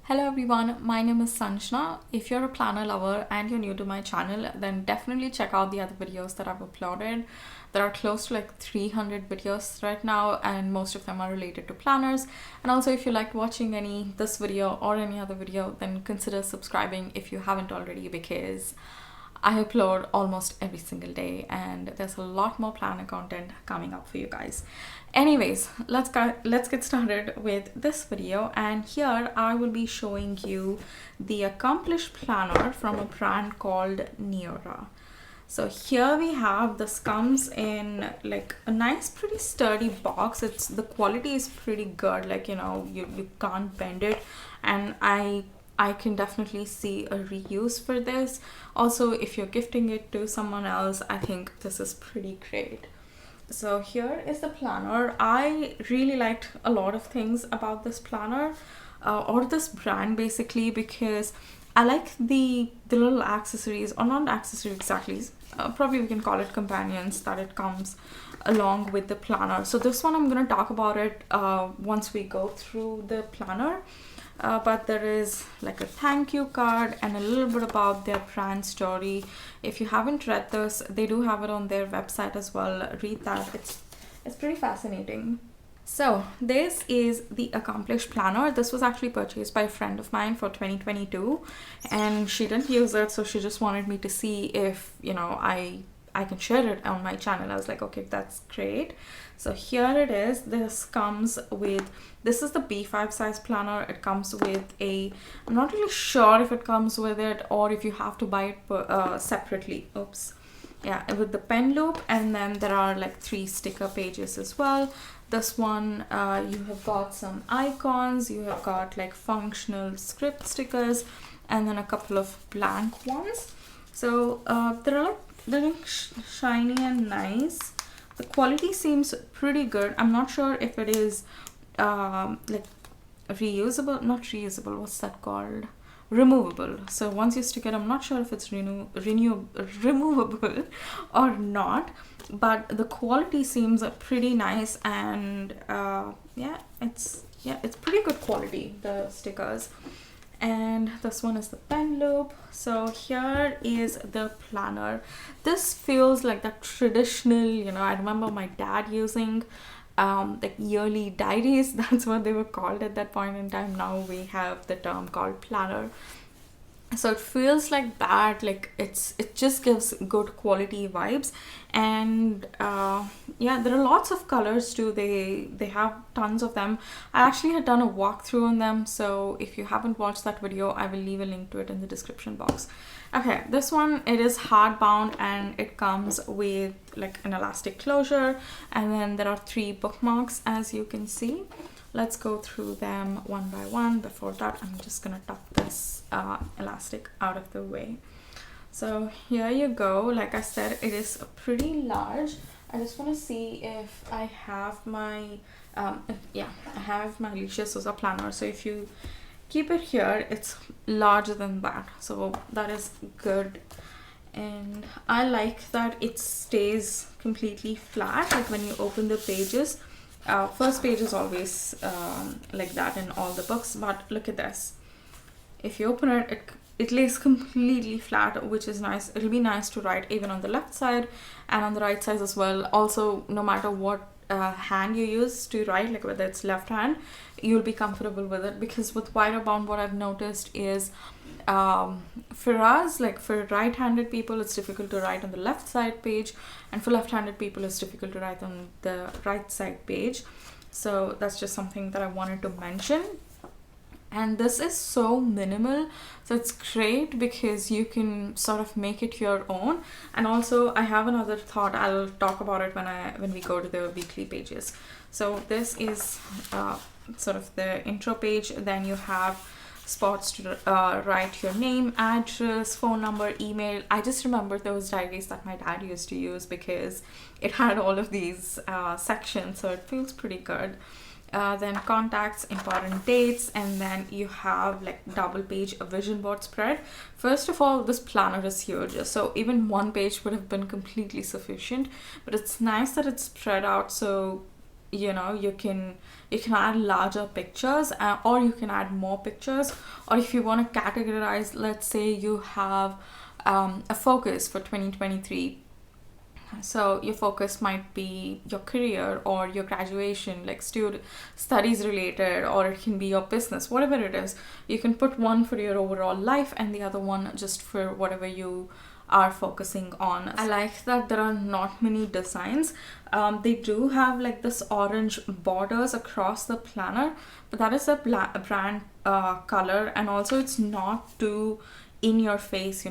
Hello everyone, my name is Sanjana. If you're a planner lover and you're new to my channel, then definitely check out the other videos that I've uploaded. There are close to like 300 videos right now, and most of them are related to planners. And also, if you liked watching this video or any other video, then consider subscribing if you haven't already, because I upload almost every single day and there's a lot more planner content coming up for you guys. Anyways, let's get started with this video, and here I will be showing you the accomplished planner from a brand called Neorah. So here we have, this comes in like a nice pretty sturdy box. The quality is pretty good, like you can't bend it, and I can definitely see a reuse for this. Also, if you're gifting it to someone else, I think this is pretty great. So here is the planner. I really liked a lot of things about this planner or this brand basically, because I like the little accessories, or not accessories exactly, probably we can call it companions, that it comes along with the planner. So this one I'm going to talk about it once we go through the planner. But there is like a thank you card and a little bit about their brand story. If you haven't read this, they do have it on their website as well. Read that. It's pretty fascinating. So this is the accomplished planner. This was actually purchased by a friend of mine for 2022, and she didn't use it, so she just wanted me to see if I can share it on my channel. I was like, okay, that's great. So here it is. This is the B5 size planner. It comes with I'm not really sure if it comes with it or if you have to buy it separately. Oops. Yeah, with the pen loop, and then there are like 3 sticker pages as well. This one, you have got some icons, you have got like functional script stickers, and then a couple of blank ones. So they're shiny and nice. The quality seems pretty good. I'm not sure if it is like reusable, not reusable, what's that called? Removable. So once you stick it, I'm not sure if it's removable or not, but the quality seems pretty nice, and it's pretty good quality, the stickers. And this one is the pen loop. So here is the planner. This feels like the traditional, I remember my dad using like yearly diaries. That's what they were called at that point in time. Now we have the term called planner. So it feels like that, like it just gives good quality vibes. And there are lots of colors too. They have tons of them. I actually had done a walkthrough on them, so if you haven't watched that video, I will leave a link to it in the description box. Okay, this one, it is hardbound, and it comes with like an elastic closure, and then there are 3 bookmarks, as you can see. Let's go through them one by one. Before that, I'm just gonna tuck this elastic out of the way. So here you go. Like I said, it is pretty large. I just want to see if I have my I have my Alicia Souza planner. So if you keep it here, it's larger than that, so that is good. And I like that it stays completely flat, like when you open the pages. First page is always like that in all the books, but look at this. If you open it, it lays completely flat, which is nice. It'll be nice to write even on the left side and on the right side as well. Also, no matter what hand you use to write, like whether it's left hand, you'll be comfortable with it, because with wider bound, what I've noticed is for us, like for right-handed people, it's difficult to write on the left side page, and for left-handed people, it's difficult to write on the right side page. So that's just something that I wanted to mention. And this is so minimal, so it's great because you can sort of make it your own. And also, I have another thought. I'll talk about it when we go to the weekly pages. So this is sort of the intro page. Then you have spots to write your name, address, phone number, email. I just remember those diaries that my dad used to use, because it had all of these sections, so it feels pretty good. Then contacts, important dates, and then you have like double page a vision board spread. First of all, this planner is huge, so even 1 page would have been completely sufficient, but it's nice that it's spread out, so you can add larger pictures, or you can add more pictures. Or if you want to categorize, let's say you have a focus for 2023. So your focus might be your career or your graduation, like studies related, or it can be your business, whatever it is. You can put one for your overall life and the other one just for whatever you are focusing on. I like that there are not many designs. They do have like this orange borders across the planner, but that is a brand color, and also it's not too in your face.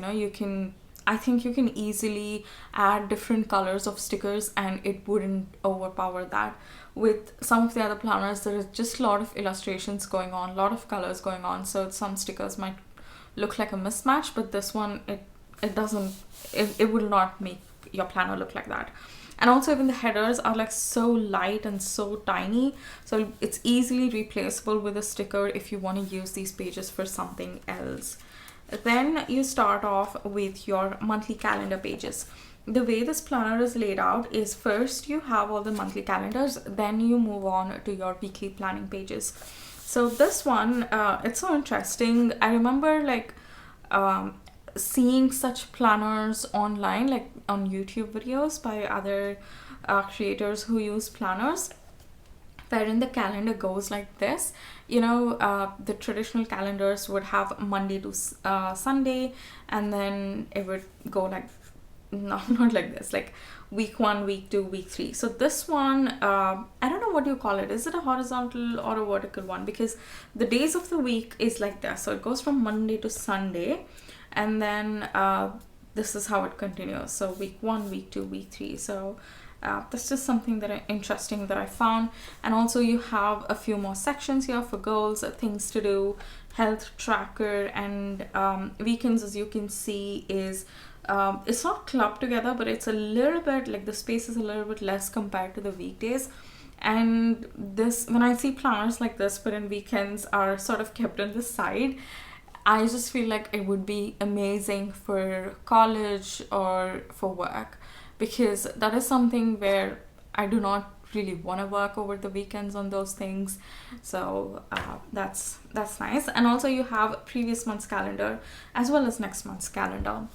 I think you can easily add different colors of stickers and it wouldn't overpower that. With some of the other planners, there is just a lot of illustrations going on, a lot of colors going on, so some stickers might look like a mismatch, but this one, it doesn't, it will not make your planner look like that. And also even the headers are like so light and so tiny, so it's easily replaceable with a sticker if you want to use these pages for something else. Then you start off with your monthly calendar pages. The way this planner is laid out is first you have all the monthly calendars, then you move on to your weekly planning pages. So this one, it's so interesting. I remember like seeing such planners online, like on YouTube videos by other creators who use planners, wherein the calendar goes like this. The traditional calendars would have Monday to Sunday, and then it would go like, not like this, like week 1, week 2, week 3. So this one, I don't know what you call it. Is it a horizontal or a vertical one? Because the days of the week is like this. So it goes from Monday to Sunday, and then this is how it continues. So week 1, week 2, week 3. So that's just something interesting that I found. And also you have a few more sections here for goals, things to do, health tracker, and weekends, as you can see, is it's not clubbed together, but it's a little bit like the space is a little bit less compared to the weekdays. And this, when I see planners like this but in weekends are sort of kept on the side, I just feel like it would be amazing for college or for work, because that is something where I do not really want to work over the weekends on those things. So that's nice. And also you have previous month's calendar as well as next month's calendar.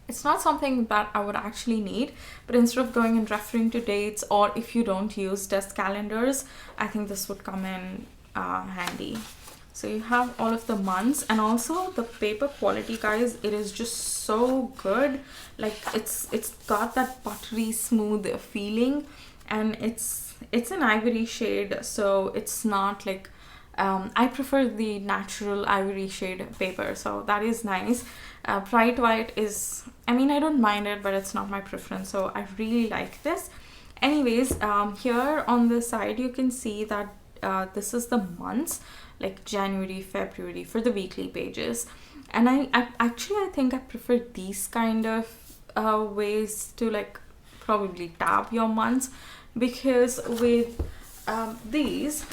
It's not something that I would actually need, but instead of going and referring to dates, or if you don't use desk calendars, I think this would come in handy. So you have all of the months, and also the paper quality, guys, it is just so good. Like it's got that buttery smooth feeling, and it's an ivory shade, so it's not like I prefer the natural ivory shade paper, so that is nice. Bright white is, I mean, I don't mind it, but it's not my preference, so I really like this. Anyways, here on the side you can see that this is the months, like January, February, for the weekly pages. And I think I prefer these kind of ways to like probably tab your months, because with these,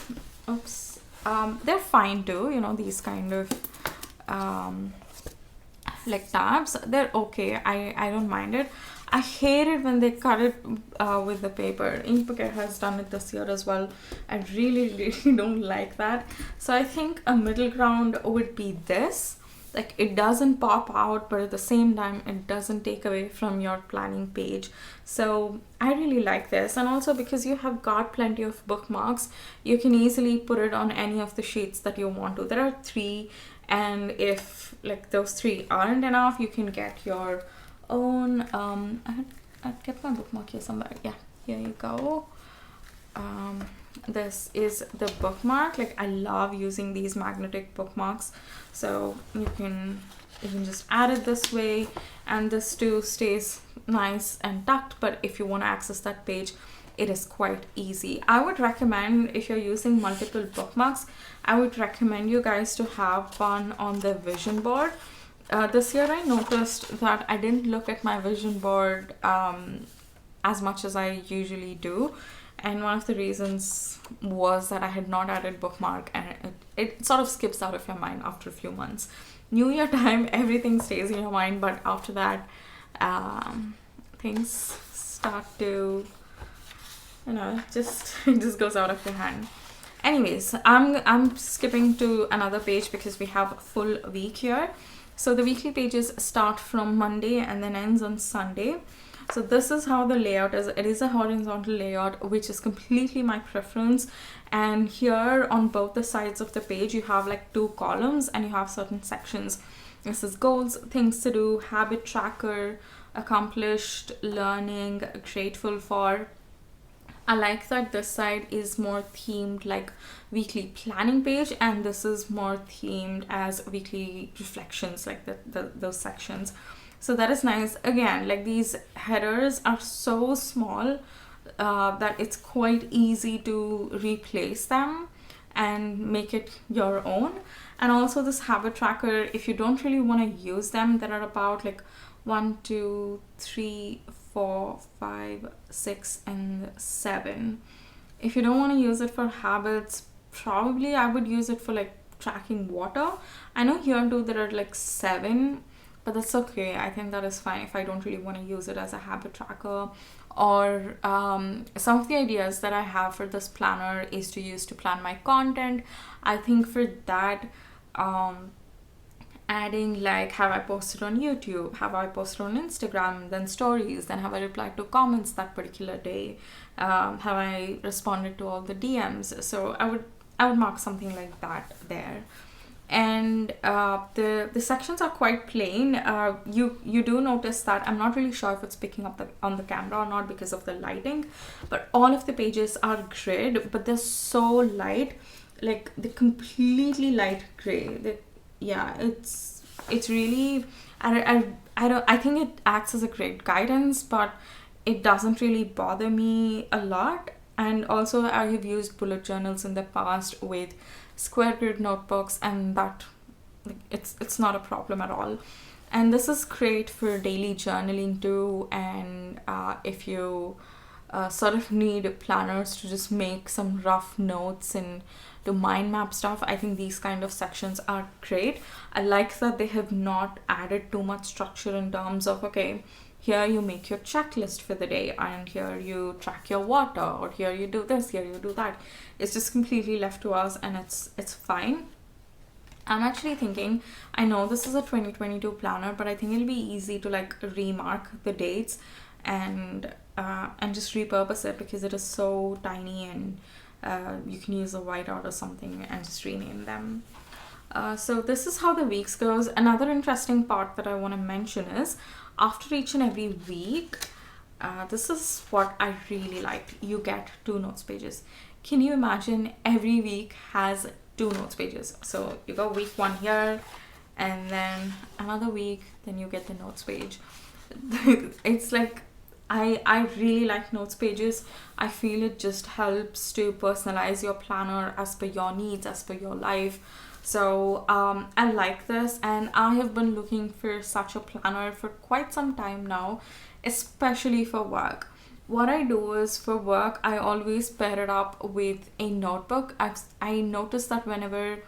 they're fine too, these kind of like tabs, they're okay. I don't mind it. I hate it when they cut it with the paper. Inkbucket has done it this year as well. I really don't like that. So I think a middle ground would be this. Like, it doesn't pop out, but at the same time it doesn't take away from your planning page. So I really like this. And also because you have got plenty of bookmarks, you can easily put it on any of the sheets that you want to. There are 3, and if like those 3 aren't enough, you can get your own I'd kept my bookmark here somewhere. Yeah, here you go. This is the bookmark. Like, I love using these magnetic bookmarks, so you can just add it this way, and this too stays nice and tucked. But if you want to access that page, it is quite easy. I would recommend, if you're using multiple bookmarks, I would recommend you guys to have one on the vision board. This year I noticed that I didn't look at my vision board as much as I usually do, and one of the reasons was that I had not added bookmark, and it sort of skips out of your mind after a few months. New Year time, everything stays in your mind, but after that things start to you know, just it just goes out of your hand. Anyways, I'm skipping to another page because we have a full week here. So the weekly pages start from Monday and then ends on Sunday. So this is how the layout is. It is a horizontal layout, which is completely my preference. And here on both the sides of the page, you have like 2 columns and you have certain sections. This is goals, things to do, habit tracker, accomplished, learning, grateful for. I like that this side is more themed like weekly planning page, and this is more themed as weekly reflections, like those sections. So that is nice. Again, like these headers are so small that it's quite easy to replace them and make it your own. And also this habit tracker, if you don't really want to use them, there are about like 1, 2, 3, 4, 5, 6, and 7. If you don't want to use it for habits, probably I would use it for like tracking water. I know here too there are like 7, but that's okay. I think that is fine if I don't really want to use it as a habit tracker. Or some of the ideas that I have for this planner is to use to plan my content. I think for that, adding like, have I posted on YouTube, have I posted on Instagram, then stories, then have I replied to comments that particular day, have I responded to all the DMs. So I would mark something like that there. And the sections are quite plain. You do notice that I'm not really sure if it's picking up on the camera or not because of the lighting, but all of the pages are grid, but they're so light, like the completely light gray. Yeah, it's really, I think it acts as a great guidance, but it doesn't really bother me a lot. And also I have used bullet journals in the past with square grid notebooks, and that, like, it's not a problem at all. And this is great for daily journaling too. And if you sort of need planners to just make some rough notes and to mind map stuff, I think these kind of sections are great. I like that they have not added too much structure in terms of, okay, here you make your checklist for the day, and here you track your water, or here you do this, here you do that. It's just completely left to us, and it's fine. I'm actually thinking, I know this is a 2022 planner, but I think it'll be easy to like remark the dates and just repurpose it, because it is so tiny, and you can use a whiteout or something and just rename them. So this is how the weeks goes. Another interesting part that I want to mention is, after each and every week, this is what I really like. You get 2 notes pages. Can you imagine every week has 2 notes pages? So you go week 1 here, and then another week, then you get the notes page. It's like, I really like notes pages. I feel it just helps to personalize your planner as per your needs, as per your life. So I like this, and I have been looking for such a planner for quite some time now, especially for work. What I do is, for work, I always pair it up with a notebook. I noticed that whenever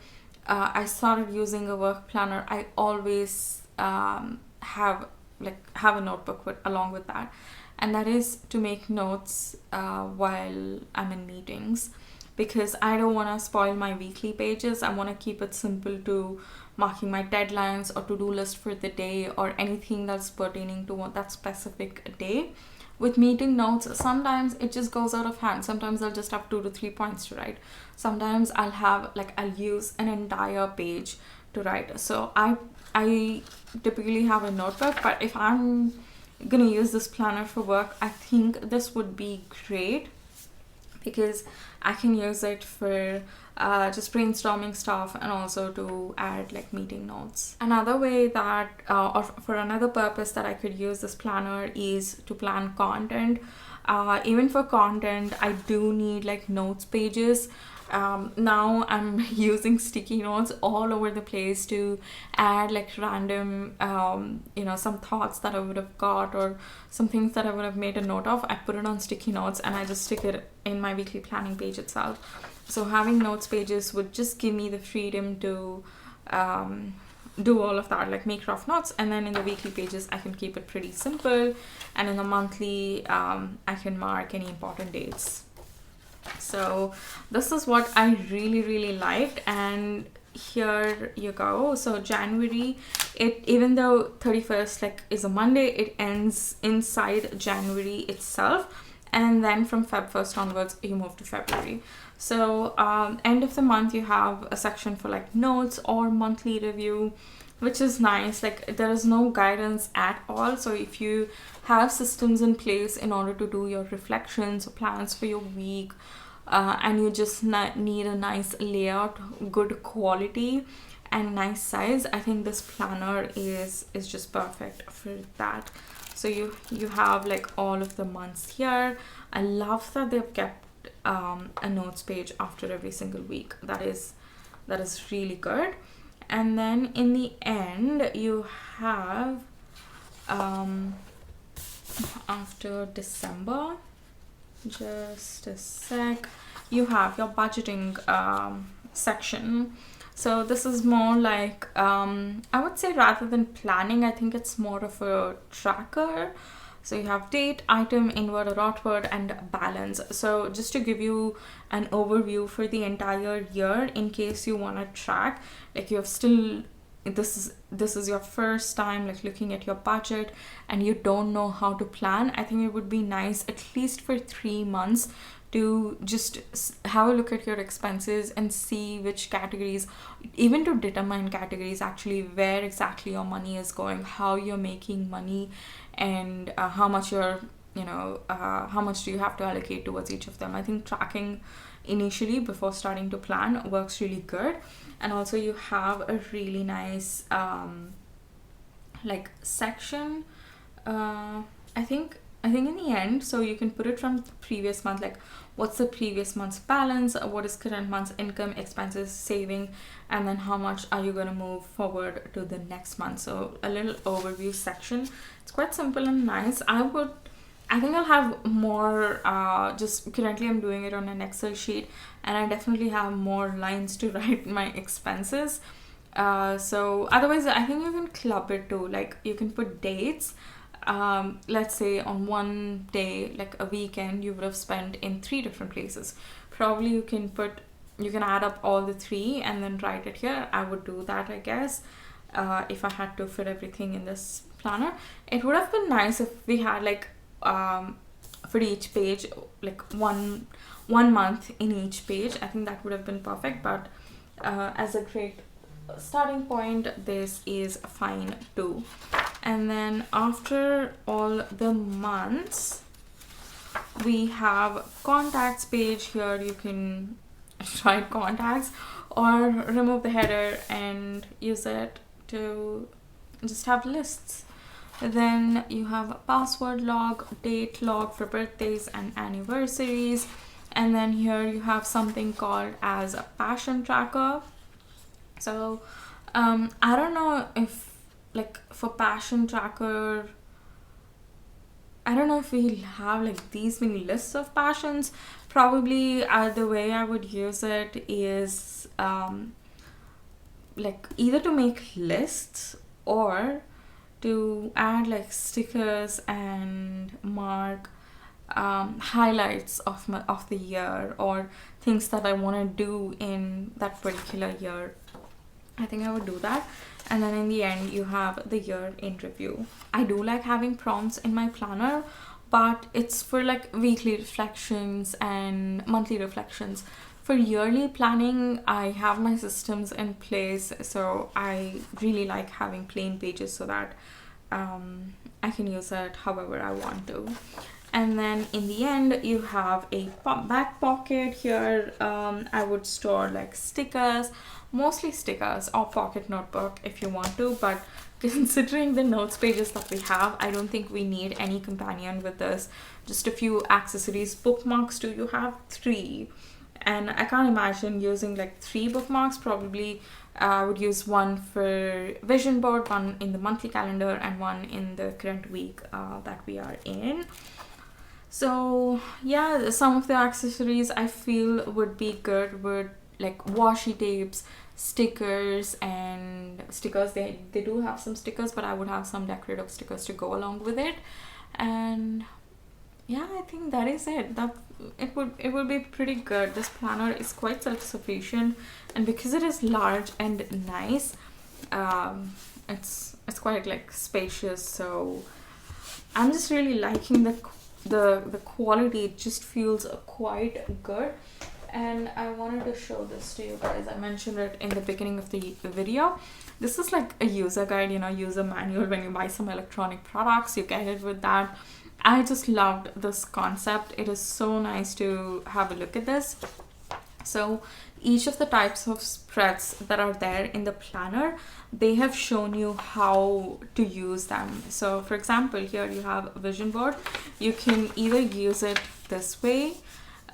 I started using a work planner, I always have a notebook along with that, and that is to make notes while I'm in meetings, because I don't want to spoil my weekly pages. I want to keep it simple to marking my deadlines or to-do list for the day, or anything that's pertaining to that specific day. With meeting notes, sometimes it just goes out of hand. Sometimes I'll just have 2 to 3 points to write. Sometimes I'll use an entire page to write. So I typically have a notebook, but if I'm gonna use this planner for work, I think this would be great, because I can use it for just brainstorming stuff, and also to add like meeting notes. Another way that, or for another purpose that I could use this planner, is to plan content. Even for content, I do need like notes pages. Now I'm using sticky notes all over the place to add like random, some thoughts that I would have got, or some things that I would have made a note of. I put it on sticky notes and I just stick it in my weekly planning page itself. So having notes pages would just give me the freedom to do all of that, like make rough notes. And then in the weekly pages I can keep it pretty simple, and in the monthly I can mark any important dates. So this is what I really liked, and here you go. So January, it, even though 31st like is a Monday, it ends inside January itself, and then from Feb 1st onwards you move to February. So end of the month you have a section for like notes or monthly review, which is nice. Like there is no guidance at all, so if you have systems in place in order to do your reflections or plans for your week, and you just need a nice layout, good quality and nice size, I think this planner is just perfect for that. So you have like all of the months here. I love that they've kept a notes page after every single week. That is really good. And then in the end you have after December, just a sec, you have your budgeting section. So this is more like I would say, rather than planning, I think it's more of a tracker. So you have date, item, inward or outward, and balance. So just to give you an overview for the entire year, in case you want to track, like you have still, this is your first time like looking at your budget and you don't know how to plan, I think it would be nice at least for 3 months to just have a look at your expenses and see which categories, even to determine categories actually, where exactly your money is going, how you're making money, and how much you're, how much do you have to allocate towards each of them. I think tracking initially before starting to plan works really good. And also you have a really nice like section, I think in the end, so you can put it from the previous month, like what's the previous month's balance, what is current month's income, expenses, saving, and then how much are you going to move forward to the next month. So a little overview section. It's quite simple and nice. I think I'll have more, just currently I'm doing it on an Excel sheet, and I definitely have more lines to write my expenses. So otherwise I think you can club it too, like you can put dates. Let's say on one day, like a weekend, you would have spent in 3 different places. Probably you can add up all the 3 and then write it here. I would do that, I guess, if I had to fit everything in this planner. It would have been nice if we had like for each page like one month in each page. I think that would have been perfect, but as a great starting point, this is fine too. And then after all the months, we have contacts page. Here you can write contacts or remove the header and use it to just have lists. Then you have a password log, date log for birthdays and anniversaries. And then here you have something called as a passion tracker. So I don't know if like for passion tracker, I don't know if we'll have like these many lists of passions. Probably the way I would use it is like either to make lists or to add like stickers and mark highlights of the year, or things that I want to do in that particular year. I think I would do that. And then in the end you have the year in review. I do like having prompts in my planner, but it's for like weekly reflections and monthly reflections. For yearly planning, I have my systems in place, so I really like having plain pages so that I can use it however I want to. And then in the end you have a back pocket. Here I would store like stickers, mostly stickers, or pocket notebook if you want to, but considering the notes pages that we have, I don't think we need any companion with this. Just a few accessories. Bookmarks too, you have 3, and I can't imagine using like 3 bookmarks. Probably I would use one for vision board, one in the monthly calendar, and one in the current week that we are in. So yeah, some of the accessories I feel would be good would like washi tapes, stickers and stickers. They do have some stickers, but I would have some decorative stickers to go along with it. And yeah, I think that is it. That it would be pretty good. This planner is quite self-sufficient, and because it is large and nice, it's quite like spacious. So I'm just really liking the quality. It just feels quite good. And I wanted to show this to you guys. I mentioned it in the beginning of the video. This is like a user guide, you know, user manual. When you buy some electronic products, you get it with that. I just loved this concept. It is so nice to have a look at this. So each of the types of spreads that are there in the planner, they have shown you how to use them. So for example, here you have a vision board. You can either use it this way,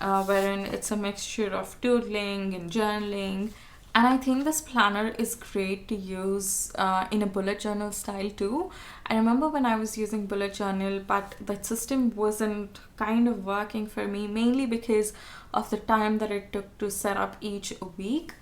wherein it's a mixture of doodling and journaling. And I think this planner is great to use in a bullet journal style too. I remember when I was using bullet journal, but that system wasn't kind of working for me, mainly because of the time that it took to set up each week.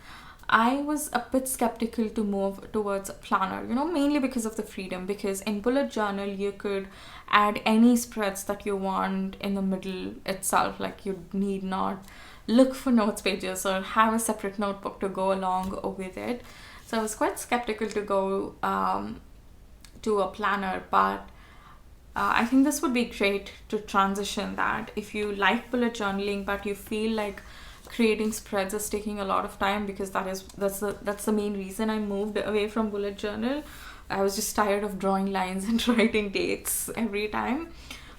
I was a bit skeptical to move towards a planner, you know, mainly because of the freedom. Because in bullet journal, you could add any spreads that you want in the middle itself. Like you need not look for notes pages or have a separate notebook to go along with it. So I was quite skeptical to go to a planner, but I think this would be great to transition that. If you like bullet journaling but you feel like creating spreads is taking a lot of time, because that's the main reason I moved away from bullet journal. I was just tired of drawing lines and writing dates every time.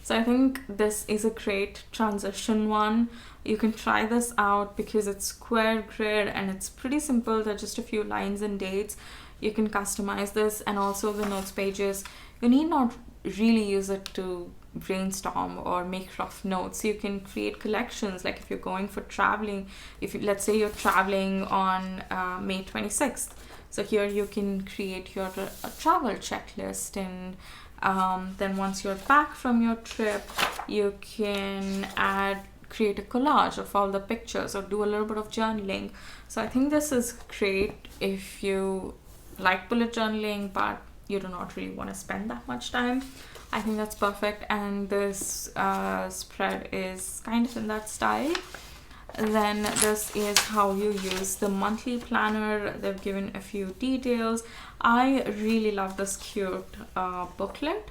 So I think this is a great transition one. You can try this out because it's square grid and it's pretty simple. They're just a few lines and dates. You can customize this, and also the notes pages. You need not really use it to brainstorm or make rough notes. You can create collections, like if you're going for traveling, if you, let's say you're traveling on May 26th, so here you can create your travel checklist, and then once you're back from your trip, you can create a collage of all the pictures or do a little bit of journaling. So I think this is great if you like bullet journaling but you do not really want to spend that much time. I think that's perfect, and this spread is kind of in that style. Then this is how you use the monthly planner. They've given a few details. I really love this cute booklet.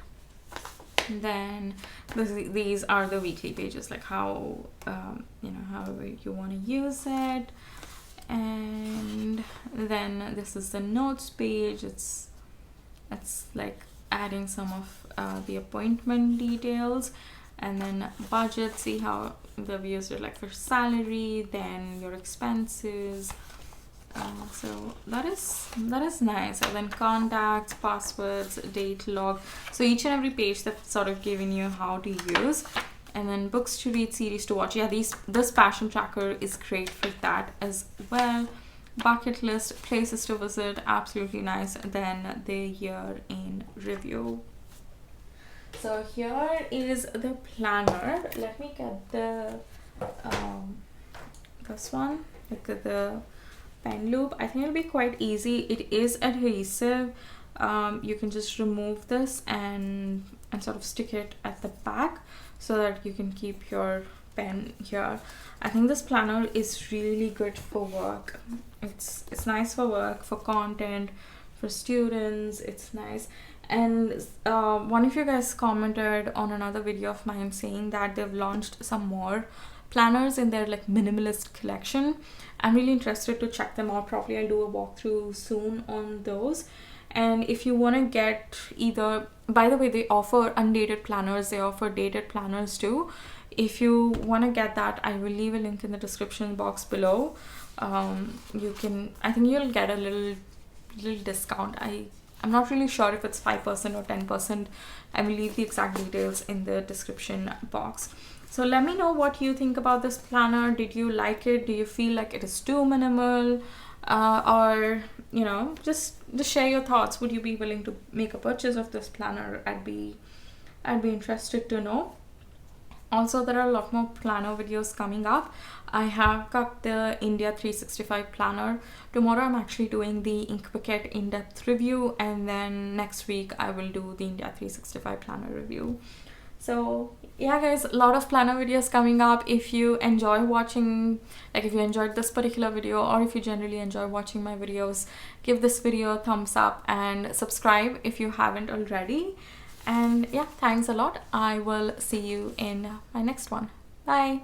Then these are the weekly pages, like how however you want to use it. And then this is the notes page. It's like adding some of the appointment details, and then budget. See how they've used it, like for salary, then your expenses. So that is nice. And then contacts, passwords, date log. So each and every page they've sort of given you how to use. And then books to read, series to watch. Yeah, this passion tracker is great for that as well. Bucket list, places to visit, absolutely nice. Then the year in review. So here is the planner. Let me get the this one, like the pen loop. I think it'll be quite easy. It is adhesive. You can just remove this and sort of stick it at the back so that you can keep your pen here. I think this planner is really good for work. It's nice for work, for content, for students. It's nice. And one of you guys commented on another video of mine saying that they've launched some more planners in their like minimalist collection. I'm really interested to check them out. Probably I'll do a walkthrough soon on those. And if you want to get either, by the way, they offer undated planners, they offer dated planners too. If you want to get that, I will leave a link in the description box below. You can, I think you'll get a little discount. I'm not really sure if it's 5% or 10%. I will leave the exact details in the description box. So let me know what you think about this planner. Did you like it? Do you feel like it is too minimal? Or just share your thoughts. Would you be willing to make a purchase of this planner? I'd be interested to know. Also, there are a lot more planner videos coming up. I have got the India 365 planner. Tomorrow I'm actually doing the Inkbucket in-depth review, and then next week I will do the India 365 planner review. So yeah guys, a lot of planner videos coming up. If you enjoy watching, like if you enjoyed this particular video, or if you generally enjoy watching my videos, give this video a thumbs up and subscribe if you haven't already. And yeah, thanks a lot. I will see you in my next one. Bye.